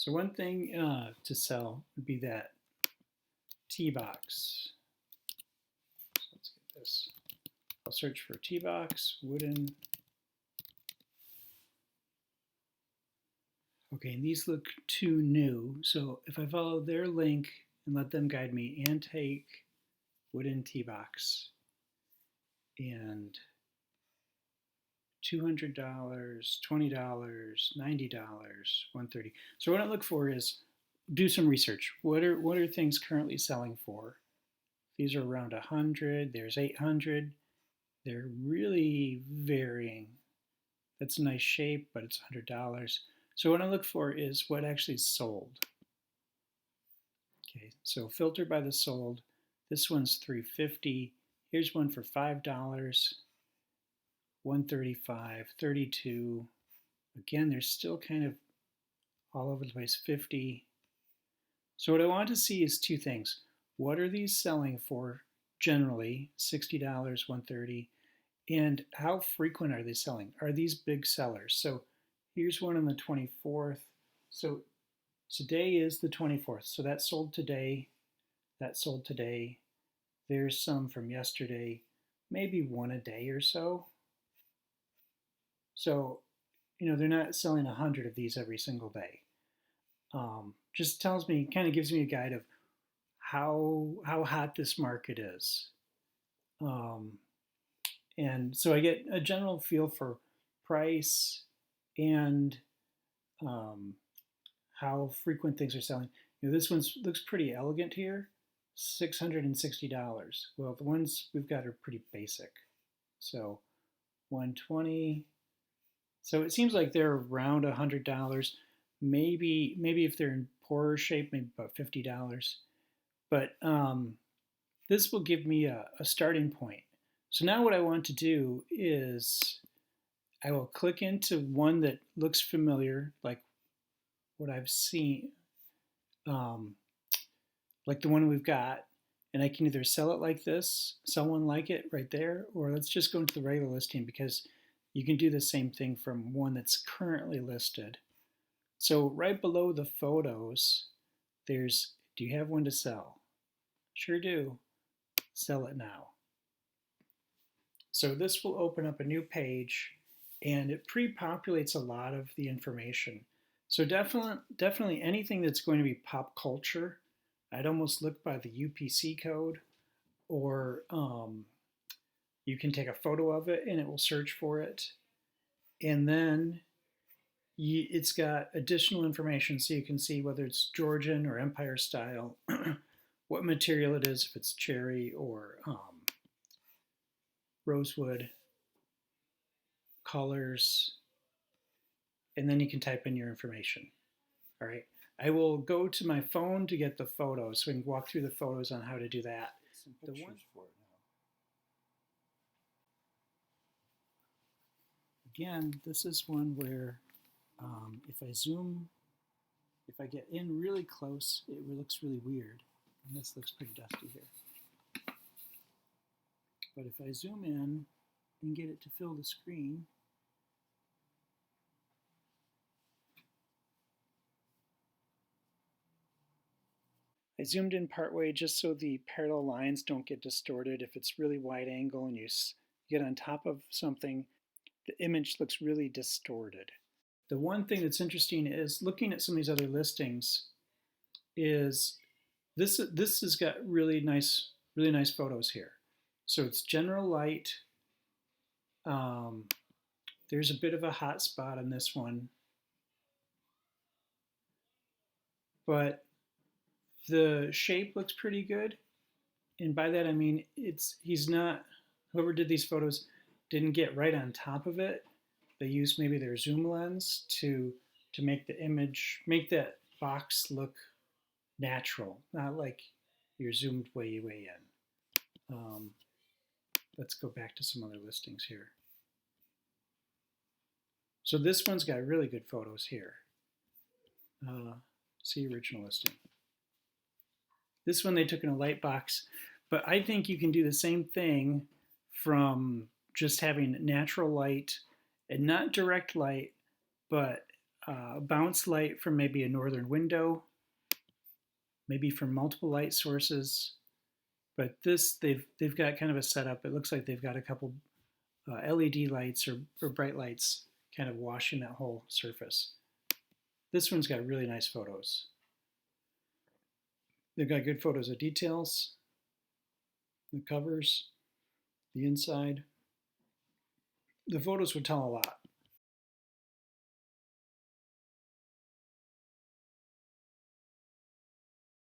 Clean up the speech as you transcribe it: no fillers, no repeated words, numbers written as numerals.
So one thing to sell would be that tea box. So let's get this. I'll search for tea box, wooden. Okay, and these look too new. So if I follow their link and let them guide me, antique wooden tea box, and $200, $20, $90, $130. So what I look for is do some research. What are things currently selling for? These are around 100. There's 800. They're really varying. That's a nice shape, but it's $100. So what I look for is what actually sold. Okay, so filter by the sold. This one's $350. Here's one for $5. 135, 32. Again, they're still kind of all over the place, 50. So what I want to see is two things. What are these selling for generally? $60, 130. And how frequent are they selling? Are these big sellers? So here's one on the 24th. So today is the 24th. So that sold today. That sold today. There's some from yesterday, maybe one a day or so. So, they're not selling 100 of these every single day. Just tells me, kind of gives me a guide of how hot this market is. And so I get a general feel for price and how frequent things are selling. This one looks pretty elegant here, $660. Well, the ones we've got are pretty basic. So 120. So it seems like they're around $100. Maybe if they're in poorer shape, maybe about $50. But this will give me a starting point. So now what I want to do is I will click into one that looks familiar, like what I've seen, like the one we've got, and I can either sell it like this, sell one like it right there, or let's just go into the regular listing because you can do the same thing from one that's currently listed. So right below the photos, there's, do you have one to sell? Sure do. Sell it now. So this will open up a new page and it pre-populates a lot of the information. So definitely anything that's going to be pop culture, I'd almost look by the UPC code, or you can take a photo of it and it will search for it. And then it's got additional information so you can see whether it's Georgian or Empire style, what material it is, if it's cherry or rosewood, colors, and then you can type in your information. All right. I will go to my phone to get the photos so we can walk through the photos on how to do that. Some pictures for it now. Again, this is one where if I get in really close, it looks really weird. And this looks pretty dusty here. But if I zoom in and get it to fill the screen, I zoomed in partway just so the parallel lines don't get distorted. If it's really wide angle and you get on top of something, the image looks really distorted. The one thing that's interesting is looking at some of these other listings is this has got really nice photos here. So it's general light. There's a bit of a hot spot on this one, but the shape looks pretty good. And by that I mean whoever did these photos didn't get right on top of it. They used maybe their zoom lens to make the image, make that box look natural, not like you're zoomed way in. Let's go back to some other listings here. So this one's got really good photos here. See original listing. This one they took in a light box, but I think you can do the same thing from just having natural light and not direct light, but bounce light from maybe a northern window, maybe from multiple light sources. But this, they've got kind of a setup. It looks like they've got a couple LED lights or bright lights kind of washing that whole surface. This one's got really nice photos. They've got good photos of details, the covers, the inside. The photos would tell a lot.